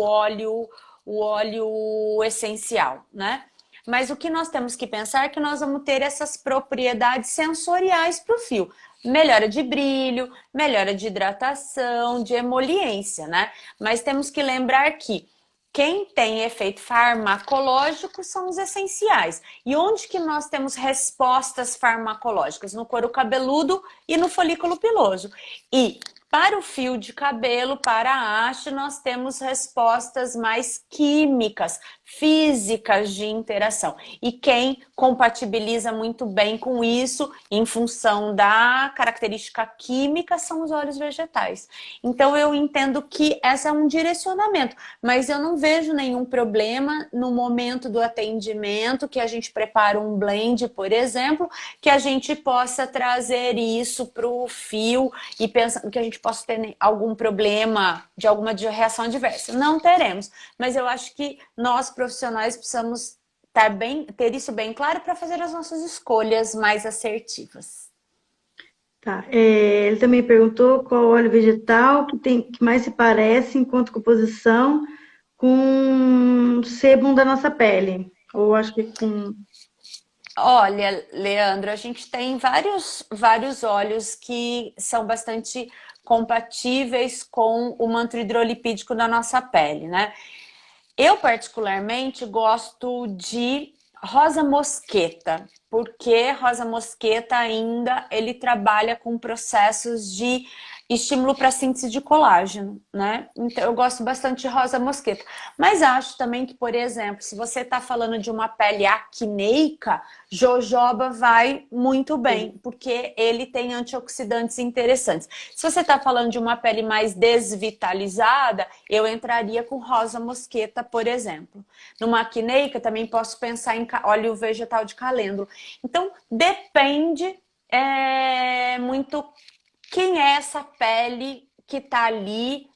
óleo essencial, né? Mas o que nós temos que pensar é que nós vamos ter essas propriedades sensoriais para o fio. Melhora de brilho, melhora de hidratação, de emoliência, né? Mas temos que lembrar que quem tem efeito farmacológico são os essenciais. E onde que nós temos respostas farmacológicas? No couro cabeludo e no folículo piloso. E para o fio de cabelo, para a haste, nós temos respostas mais químicas, físicas de interação. E quem compatibiliza muito bem com isso, em função da característica química, são os óleos vegetais. Então eu entendo que esse é um direcionamento, mas eu não vejo nenhum problema no momento do atendimento, que a gente prepara um blend, por exemplo, que a gente possa trazer isso para o fio e pensando que a gente possa ter algum problema de alguma reação adversa. Não teremos, mas eu acho que nós profissionais precisamos ter isso bem claro para fazer as nossas escolhas mais assertivas. Tá. Ele também perguntou qual óleo vegetal que mais se parece enquanto composição com sebum da nossa pele. Ou acho que com. Olha, Leandro, a gente tem vários óleos que são bastante compatíveis com o manto hidrolipídico da nossa pele, né? Eu, particularmente, gosto de rosa mosqueta, porque rosa mosqueta ainda ele trabalha com processos de estímulo para síntese de colágeno, né? Então eu gosto bastante de rosa mosqueta. Mas acho também que, por exemplo, se você está falando de uma pele acneica, jojoba vai muito bem, porque ele tem antioxidantes interessantes. Se você está falando de uma pele mais desvitalizada, eu entraria com rosa mosqueta, por exemplo. Numa acneica, também posso pensar em óleo vegetal de calêndula. Então, depende muito quem é essa pele que está ali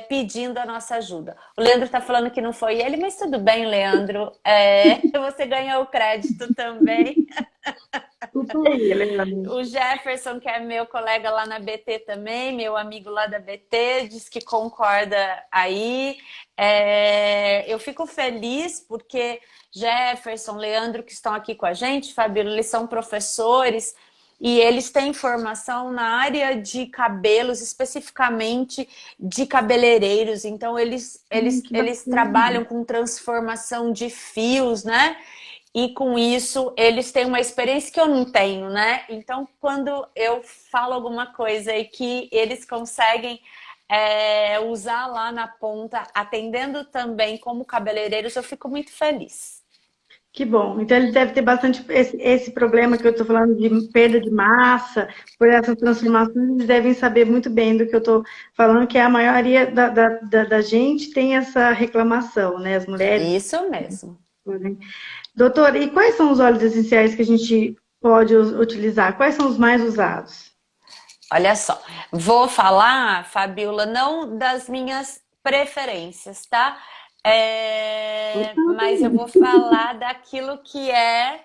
pedindo a nossa ajuda. O Leandro está falando que não foi ele, mas tudo bem, Leandro. Você ganhou o crédito também. Super ele, amigo. O Jefferson, que é meu colega lá na BT também, meu amigo lá da BT, diz que concorda aí. Eu fico feliz porque Jefferson, Leandro, que estão aqui com a gente, Fabíola, eles são professores e eles têm formação na área de cabelos, especificamente de cabeleireiros. Então, Que eles bacana. trabalham com transformação de fios, né? E com isso, eles têm uma experiência que eu não tenho, né? Então, quando eu falo alguma coisa e que eles conseguem usar lá na ponta, atendendo também como cabeleireiros, eu fico muito feliz. Que bom. Então ele deve ter bastante esse problema que eu estou falando de perda de massa, por essas transformações, eles devem saber muito bem do que eu estou falando, que a maioria da gente tem essa reclamação, né? As mulheres. Isso mesmo. Né? Doutor, e quais são os óleos essenciais que a gente pode utilizar? Quais são os mais usados? Olha só, vou falar, Fabiola, não das minhas preferências, tá? Mas eu vou falar daquilo que é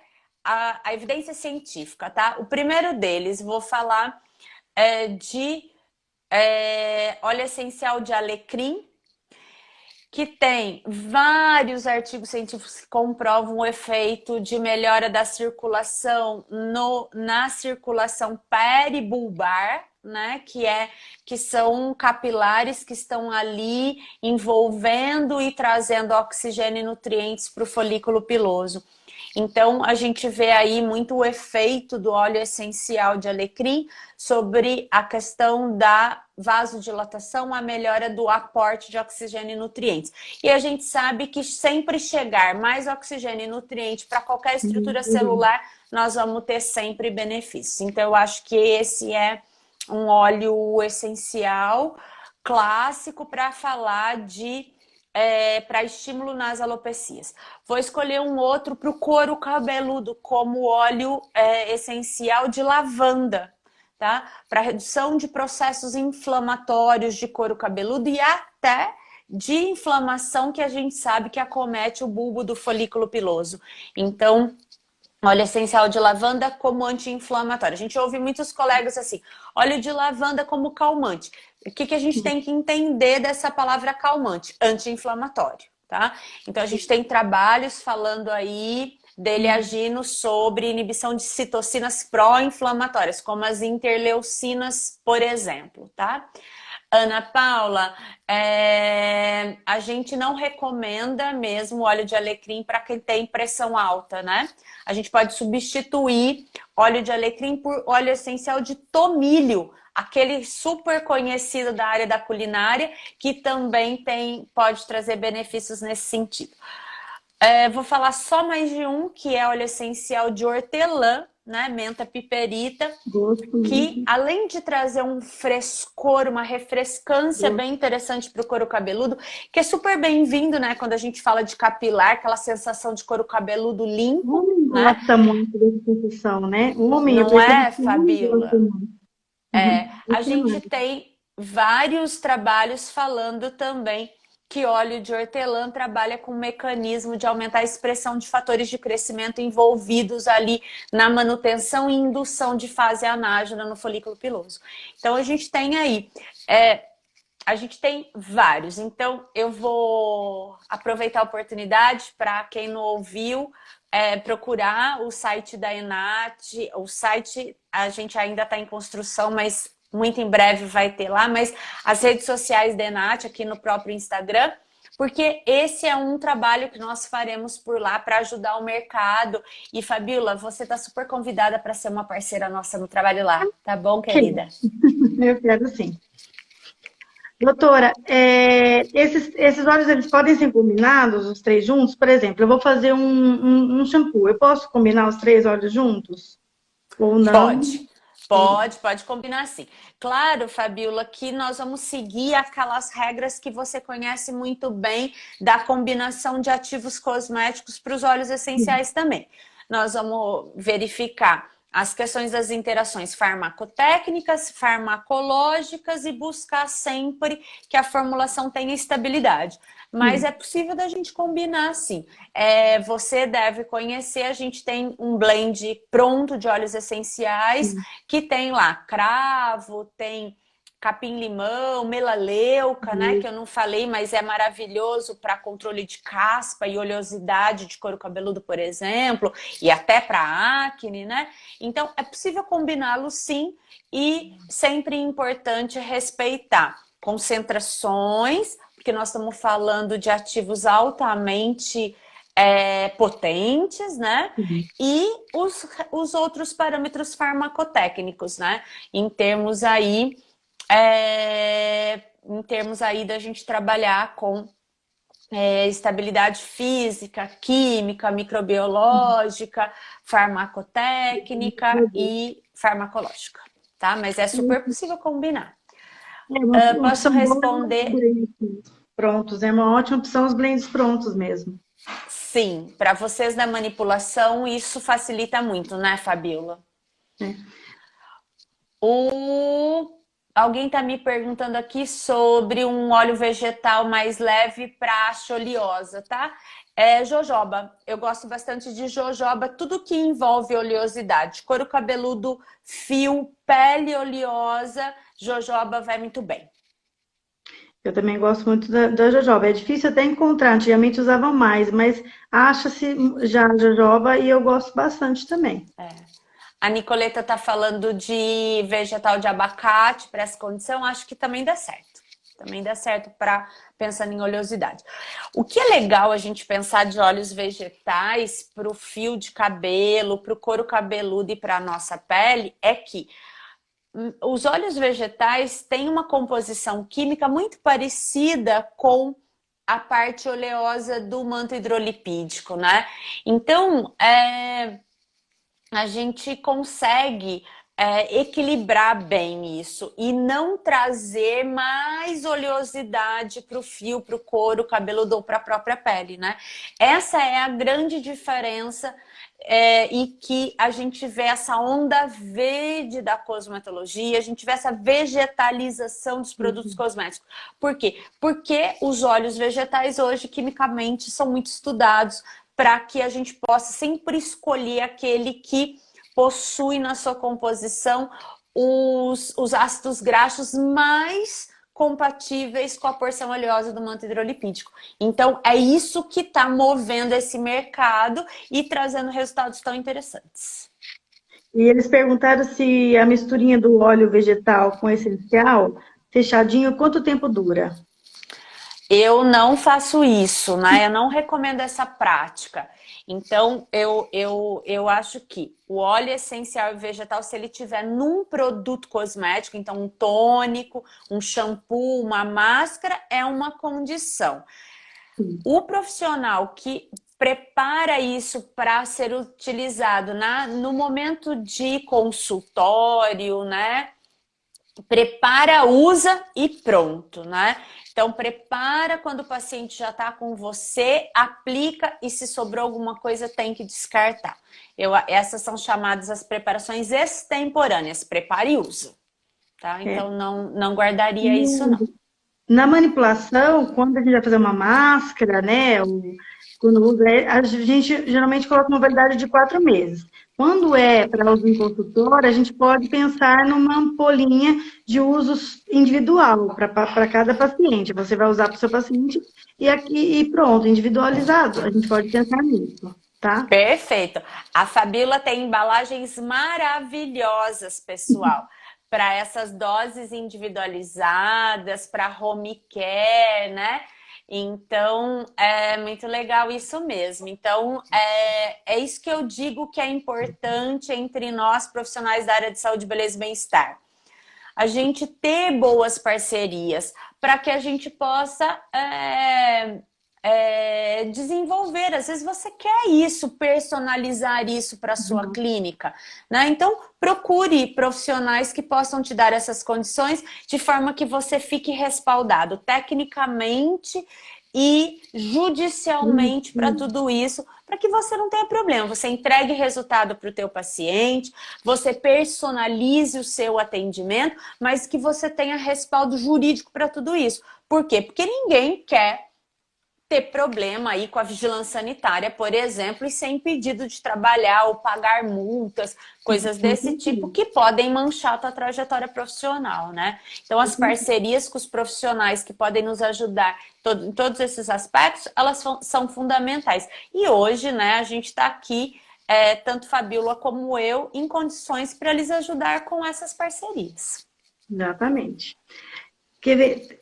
a evidência científica, tá? O primeiro deles, vou falar de óleo essencial de alecrim, que tem vários artigos científicos que comprovam o efeito de melhora da circulação na circulação peribulbar, né? Que são capilares que estão ali envolvendo e trazendo oxigênio e nutrientes para o folículo piloso. Então, a gente vê aí muito o efeito do óleo essencial de alecrim sobre a questão da vasodilatação, a melhora do aporte de oxigênio e nutrientes. E a gente sabe que sempre chegar mais oxigênio e nutriente para qualquer estrutura celular, nós vamos ter sempre benefícios. Então, eu acho que esse é um óleo essencial clássico para falar de para estímulo nas alopecias. Vou escolher um outro para o couro cabeludo, como óleo essencial de lavanda, tá? Para redução de processos inflamatórios de couro cabeludo e até de inflamação que a gente sabe que acomete o bulbo do folículo piloso. Então, óleo essencial de lavanda como anti-inflamatório. A gente ouve muitos colegas assim, óleo de lavanda como calmante. O que a gente tem que entender dessa palavra calmante? Anti-inflamatório, tá? Então a gente tem trabalhos falando aí dele agindo sobre inibição de citocinas pró-inflamatórias, como as interleucinas, por exemplo, tá? Ana Paula, a gente não recomenda mesmo óleo de alecrim para quem tem pressão alta, né? A gente pode substituir óleo de alecrim por óleo essencial de tomilho, aquele super conhecido da área da culinária, que também pode trazer benefícios nesse sentido. Vou falar só mais de um, que é óleo essencial de hortelã, né? Menta piperita, que além de trazer um frescor, uma refrescância bem interessante para o couro cabeludo, que é super bem-vindo, né? Quando a gente fala de capilar, aquela sensação de couro cabeludo limpo, né? Gosta muito dessa sensação, né? Homem, eu Não percebo é, que o homem gosta Fabíola? muito. Uhum. A Isso gente mesmo. tem vários trabalhos falando também que óleo de hortelã trabalha com um mecanismo de aumentar a expressão de fatores de crescimento envolvidos ali na manutenção e indução de fase anágena no folículo piloso. Então a gente tem aí, a gente tem vários. Então eu vou aproveitar a oportunidade para quem não ouviu, procurar o site da Enat. O site a gente ainda está em construção, mas muito em breve vai ter lá. Mas as redes sociais da Enat, aqui no próprio Instagram, porque esse é um trabalho que nós faremos por lá para ajudar o mercado. E, Fabíola, você está super convidada para ser uma parceira nossa no trabalho lá, tá bom, Ok, querida? eu quero sim. Doutora, esses óleos eles podem ser combinados, os três juntos? Por exemplo, eu vou fazer um shampoo. Eu posso combinar os três óleos juntos? Ou não? Pode. Pode combinar sim. Claro, Fabiola, que nós vamos seguir aquelas regras que você conhece muito bem da combinação de ativos cosméticos para os óleos essenciais também. Nós vamos verificar as questões das interações farmacotécnicas, farmacológicas e buscar sempre que a formulação tenha estabilidade. Mas Sim. é possível da gente combinar, sim. Você deve conhecer, a gente tem um blend pronto de óleos essenciais, que tem lá cravo, tem capim-limão, melaleuca, né? Que eu não falei, mas é maravilhoso para controle de caspa e oleosidade de couro cabeludo, por exemplo, e até para acne, né? Então, é possível combiná-los sim, e sempre importante respeitar concentrações, porque nós estamos falando de ativos altamente potentes, né? E os outros parâmetros farmacotécnicos, né? Em termos aí, da gente trabalhar com estabilidade física, química, microbiológica, farmacotécnica e farmacológica, tá? Mas é super possível combinar. É uma Posso opção boa os responder? blends prontos. É uma ótima opção os blends prontos mesmo. Sim, para vocês da manipulação, isso facilita muito, né, Fabiola? Né? Alguém está me perguntando aqui sobre um óleo vegetal mais leve para haste oleosa, tá? Jojoba. Eu gosto bastante de jojoba, tudo que envolve oleosidade. Couro cabeludo, fio, pele oleosa, jojoba vai muito bem. Eu também gosto muito da jojoba. É difícil até encontrar. Antigamente usava mais, mas acha-se já a jojoba e eu gosto bastante também. A Nicoleta tá falando de vegetal de abacate para essa condição, acho que também dá certo. Também dá certo para pensando em oleosidade. O que é legal a gente pensar de óleos vegetais para o fio de cabelo, para o couro cabeludo e para a nossa pele é que os óleos vegetais têm uma composição química muito parecida com a parte oleosa do manto hidrolipídico, né? Então, a gente consegue equilibrar bem isso e não trazer mais oleosidade para o fio, para o couro cabeludo ou para a própria pele, né? Essa é a grande diferença e que a gente vê essa onda verde da cosmetologia, a gente vê essa vegetalização dos produtos cosméticos. Por quê? Porque os óleos vegetais hoje, quimicamente, são muito estudados para que a gente possa sempre escolher aquele que possui na sua composição os ácidos graxos mais compatíveis com a porção oleosa do manto hidrolipídico. Então, é isso que está movendo esse mercado e trazendo resultados tão interessantes. E eles perguntaram se a misturinha do óleo vegetal com essencial, fechadinho, quanto tempo dura? Eu não faço isso, né? Eu não recomendo essa prática. Então, eu acho que o óleo essencial e vegetal, se ele tiver num produto cosmético, então um tônico, um shampoo, uma máscara, é uma condição. O profissional que prepara isso para ser utilizado no momento de consultório, né? Prepara, usa e pronto, né? Então, prepara quando o paciente já está com você, aplica e se sobrou alguma coisa tem que descartar. Essas são chamadas as preparações extemporâneas. Prepara e usa, tá? É. Então, não guardaria isso, não. Na manipulação, quando a gente vai fazer uma máscara, né? Quando usa, a gente geralmente coloca uma validade de 4 meses. Quando é para uso em consultório, a gente pode pensar numa ampolinha de uso individual para cada paciente. Você vai usar para o seu paciente e pronto, individualizado. A gente pode pensar nisso, tá? Perfeito. A Fabíola tem embalagens maravilhosas, pessoal, para essas doses individualizadas, para home care, né? Então, é muito legal isso mesmo. Então, é isso que eu digo que é importante entre nós, profissionais da área de saúde, beleza e bem-estar. A gente ter boas parcerias para que a gente possa desenvolver. Às vezes você quer isso, personalizar isso para a sua Uhum. clínica, né? Então, procure profissionais que possam te dar essas condições de forma que você fique respaldado tecnicamente e judicialmente para Isso. tudo isso, para que você não tenha problema. Você entregue resultado para o teu paciente, você personalize o seu atendimento, mas que você tenha respaldo jurídico para tudo isso. Por quê? Porque ninguém quer ter problema aí com a vigilância sanitária, por exemplo, e ser impedido de trabalhar ou pagar multas, coisas Com desse tipo certeza. que podem manchar a tua trajetória profissional, né? Então, as parcerias com os profissionais que podem nos ajudar em todos esses aspectos, elas são fundamentais. E hoje, né, a gente está aqui, tanto Fabíola como eu, em condições para lhes ajudar com essas parcerias. Exatamente. Quer ver,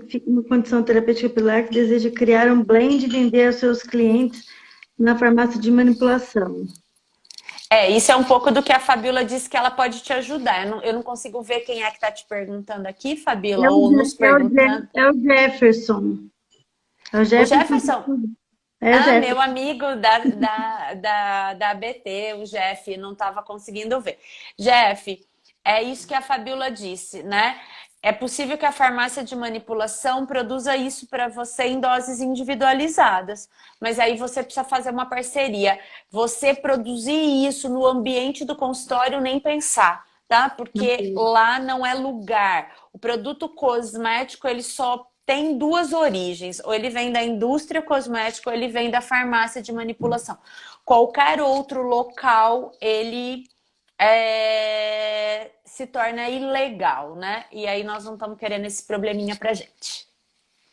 fica uma condição terapêutica pilar que deseja criar um blend e vender aos seus clientes na farmácia de manipulação. Isso é um pouco do que a Fabíola disse que ela pode te ajudar. Eu não consigo ver quem é que está te perguntando aqui, Fabíola, ou nos perguntando. É o Jefferson. É o O Jefferson. Jefferson, É o meu Jefferson. amigo da ABT, o Jeff, não estava conseguindo ver. Jeff, é isso que a Fabíola disse, né? É possível que a farmácia de manipulação produza isso para você em doses individualizadas, mas aí você precisa fazer uma parceria. Você produzir isso no ambiente do consultório, nem pensar, tá? Porque lá não é lugar. O produto cosmético, ele só tem duas origens, ou ele vem da indústria cosmética ou ele vem da farmácia de manipulação. Qualquer outro local, ele se torna ilegal, né? E aí nós não estamos querendo esse probleminha pra gente.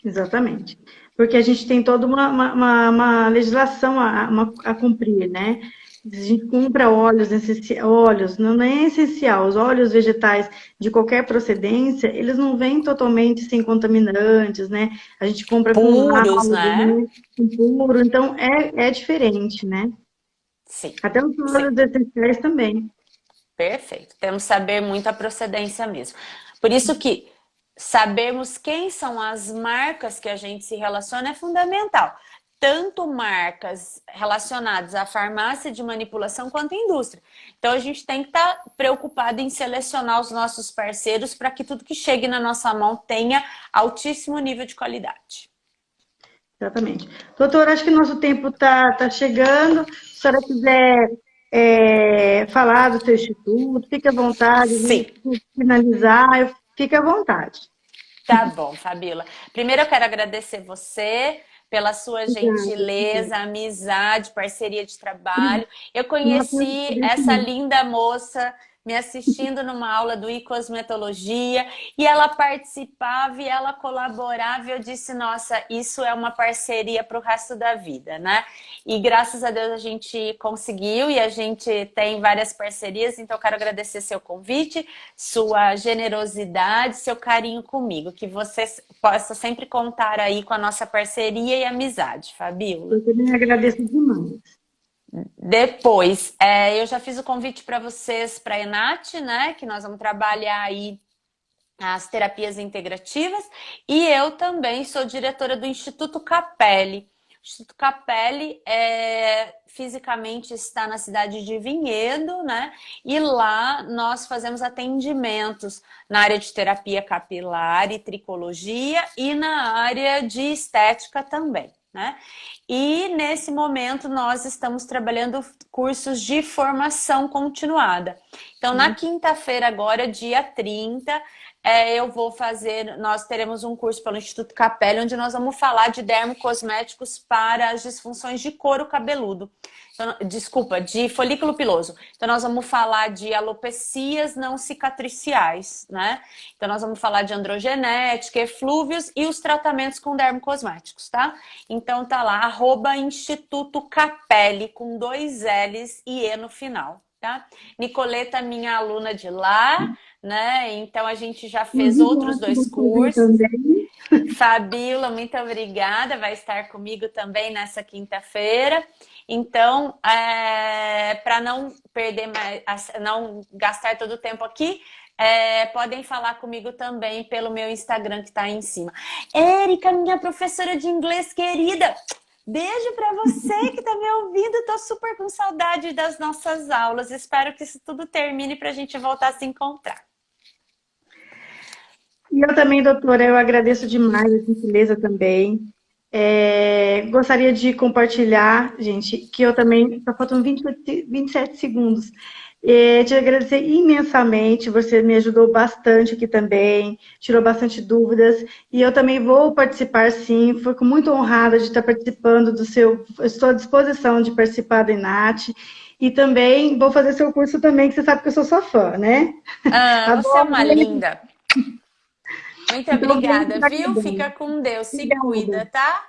Exatamente. Porque a gente tem toda uma legislação a cumprir, né? A gente compra óleos, não é essencial, os óleos vegetais de qualquer procedência, eles não vêm totalmente sem contaminantes, né? A gente compra com Puros, laudo, né? né? Com puro, então é diferente, né? Sim, Até os sim. óleos essenciais também. Perfeito. Temos que saber muito a procedência mesmo. Por isso que sabermos quem são as marcas que a gente se relaciona é fundamental. Tanto marcas relacionadas à farmácia de manipulação quanto à indústria. Então a gente tem que estar preocupado em selecionar os nossos parceiros para que tudo que chegue na nossa mão tenha altíssimo nível de qualidade. Exatamente. Doutor, acho que nosso tempo tá chegando. Se a senhora quiser falar do seu instituto, fique à vontade, a Sim. gente finalizar, fique à vontade. Tá bom, Fabíola. Primeiro eu quero agradecer você pela sua Obrigada. gentileza, amizade, parceria de trabalho. Eu Nossa, eu conheci agradeço essa muito. linda moça me assistindo numa aula do e-cosmetologia e ela participava e ela colaborava e eu disse, nossa, isso é uma parceria para o resto da vida, né? E graças a Deus a gente conseguiu e a gente tem várias parcerias, então eu quero agradecer seu convite, sua generosidade, seu carinho comigo, que você possa sempre contar aí com a nossa parceria e amizade, Fabíola. Eu também agradeço demais. Depois, eu já fiz o convite para vocês, para a Enat, né, que nós vamos trabalhar aí as terapias integrativas, e eu também sou diretora do Instituto Capelli. O Instituto Capelli fisicamente está na cidade de Vinhedo, né? E lá nós fazemos atendimentos na área de terapia capilar e tricologia e na área de estética também, né? E nesse momento nós estamos trabalhando cursos de formação continuada. Então, na quinta-feira, agora, dia 30, eu vou fazer, nós teremos um curso pelo Instituto Capelli, onde nós vamos falar de dermocosméticos para as disfunções de couro cabeludo. Então, desculpa, de folículo piloso. Então, nós vamos falar de alopecias não cicatriciais, né? Então, nós vamos falar de androgenética, eflúvios e os tratamentos com dermocosméticos, tá? Então, tá lá, @Instituto Capelli, com 2 L's e E no final, tá? Nicoleta, minha aluna de lá, né? Então, a gente já fez outros Envie 2 para fazer cursos. também. Fabíola, muito obrigada. Vai estar comigo também nessa quinta-feira. Então, para não perder mais, não gastar todo o tempo aqui, podem falar comigo também pelo meu Instagram que está aí em cima. Érica, minha professora de inglês querida, beijo para você que está me ouvindo. Estou super com saudade das nossas aulas. Espero que isso tudo termine para a gente voltar a se encontrar. E eu também, doutora, eu agradeço demais a gentileza também. Gostaria de compartilhar, gente, que eu também, só faltam 27 segundos. Te agradecer imensamente, você me ajudou bastante aqui também, tirou bastante dúvidas, e eu também vou participar sim, fico muito honrada de estar participando do seu, estou à disposição de participar da INAT, e também vou fazer seu curso também, que você sabe que eu sou sua fã, né? Ah, você é Adoro uma ele, linda. Muito então venha obrigada, para cá viu? Fica bem. com Deus. Se cuida, Obrigada. tá?